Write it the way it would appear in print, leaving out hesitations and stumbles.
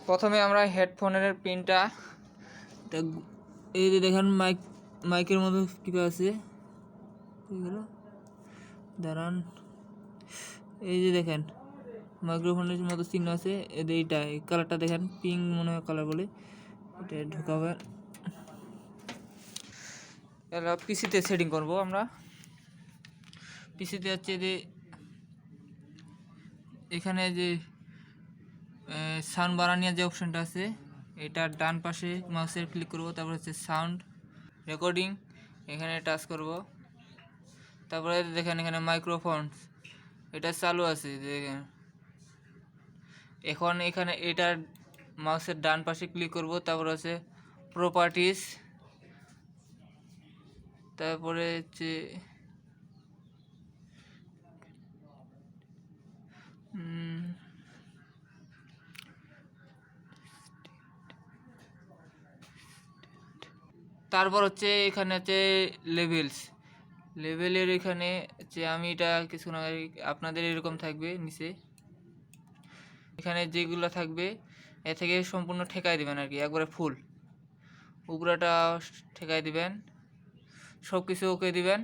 প্রথমে আমরা হেডফোনের পিনটা এই যে দেখেন মাইকের মতো কি আছে, দাঁড়ান, এই যে দেখেন মাইক্রোফোনের মতো চিহ্ন আছে, এইটা এই কালারটা দেখেন পিঙ্ক মনে হয় কালার বলে, এটা ঢোকাবেন। এবার পিসিতে সেটিং করব আমরা। পিসিতে হচ্ছে যে এখানে যে সাউন্ড বাড়ানোর যে অপশনটা আছে, এটার ডান পাশে মাউসের ক্লিক করব, তারপর হচ্ছে সাউন্ড রেকর্ডিং, এখানে টাচ করব। তারপরে দেখেন এখানে মাইক্রোফোন এটা চালু আছে দেখেন। এখন এখানে এটার মাউসের ডান পাশে ক্লিক করব, তারপর হচ্ছে প্রপার্টিস, তারপরে হচ্ছে তারপর হচ্ছে এখানে হচ্ছে লেভেলের এখানে যে আমি এটা কিছুক্ষণ আগে আপনাদের এরকম থাকবে নিচে, এখানে যেগুলো থাকবে এ থেকে সম্পূর্ণ ঠেকাই দিবেন আর কি, একবারে ফুল উপরেটা ঠেকাই দিবেন, সব কিছু ওকে দিবেন।